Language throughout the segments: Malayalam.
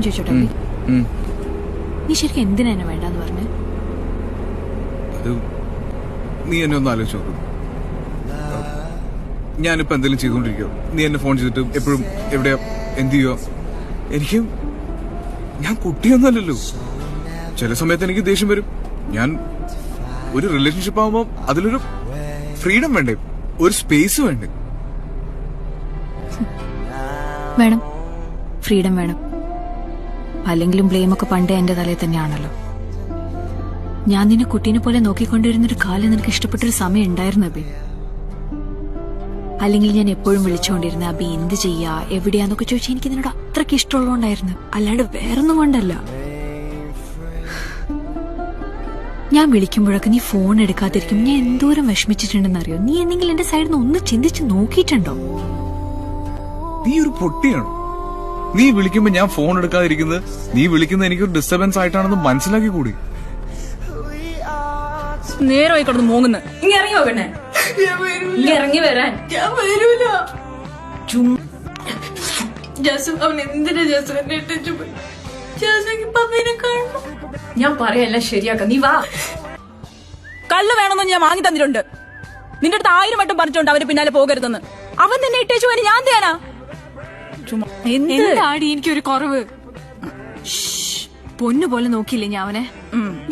ചോദിച്ചോട്ടെ? നീ ശരിക്കും എന്തിനാ എന്നെ വേണ്ടെന്ന് പറഞ്ഞേ? നീ എന്നെ ഒന്ന് ആലോചിച്ച് നോക്കും. ഞാനിപ്പോ എന്തെങ്കിലും ചെയ്തോണ്ടിരിക്കോ, നീ എന്നെ ഫോൺ ചെയ്തിട്ട് എപ്പോഴും എവിടെയാ എന്ത് ചെയ്യോ? ഞാൻ കുട്ടിയൊന്നുമല്ലല്ലോ. ചില സമയത്ത് എനിക്ക് ദേഷ്യം വരും. ഞാൻ ഒരു റിലേഷൻഷിപ്പ് ആവുമ്പോ അതിലൊരു ഫ്രീഡം വേണ്ടേ, ഒരു സ്പേസ് വേണ്ടേ? വേണം, ഫ്രീഡം വേണം. അല്ലെങ്കിലും ബ്ലെയിമൊക്കെ പണ്ടേ എന്റെ തലയിൽ തന്നെയാണല്ലോ. ഞാൻ നിന്നെ കുട്ടീനെ പോലെ നോക്കിക്കൊണ്ടിരുന്നൊരു കാലം നിനക്ക് ഇഷ്ടപ്പെട്ടൊരു സമയം ഉണ്ടായിരുന്നു അബി. അല്ലെങ്കിൽ ഞാൻ എപ്പോഴും വിളിച്ചുകൊണ്ടിരുന്ന അബി എന്ത് ചെയ്യാ, എവിടെയാന്നൊക്കെ ചോദിച്ചാൽ എനിക്ക് നിന്നോട് അത്രയ്ക്ക് ഇഷ്ടമുള്ളതുകൊണ്ടായിരുന്നു, അല്ലാണ്ട് വേറൊന്നും കൊണ്ടല്ല. ഞാൻ വിളിക്കുമ്പോഴൊക്കെ നീ ഫോൺ എടുക്കാതിരിക്കും ഞാൻ എന്തോരം വിഷമിച്ചിട്ടുണ്ടെന്നറിയോ? നീ എന്തെങ്കിലും എന്റെ സൈഡിൽ നിന്ന് ഒന്ന് ചിന്തിച്ച് നോക്കിയിട്ടുണ്ടോ? നീ ഒരു പൊട്ടിയാണോ? നീ വിളിക്കുമ്പോ ഞാൻ ഫോൺ എടുക്കാതിരിക്കുന്നത് നീ വിളിക്കുന്നത് എനിക്കൊരു ഡിസ്റ്റർബൻസ് ആയിട്ടാണെന്ന് മനസ്സിലാക്കി കൂടി. നേരമായി കിടന്ന് മൂങ്ങുന്നു. ഇങ്ങ ഇറങ്ങി നോക്കണേ, ഇറങ്ങി വരാൻ. ഞാൻ വരൂല. ജാസു, അവൻ എന്തിനാ ജാസു എന്നെ ഇട്ടു പോയി? ജാസുക്ക് പപ്പേനെ കാണണം. ഞാൻ പറയല്ല ശരിയാക്കാം, നീ വാ. കള്ള് വേണമെന്ന് ഞാൻ വാങ്ങി തന്നിട്ടുണ്ട്. നിന്റെ അടുത്ത് 1000 വട്ടം പറഞ്ഞോണ്ട് അവന് പിന്നാലെ പോകരുതെന്ന്. അവൻ തന്നെ ഇട്ടേച്ചു പോയി, ഞാൻ തേനാ എന്താടി എനിക്കൊരു കുറവ്? പൊന്നു പോലെ നോക്കിയില്ലേ ഞാൻ അവനെ?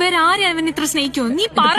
വേറെ ആരെയും അവൻ ഇത്ര സ്നേഹിക്കുമോ? നീ പറ.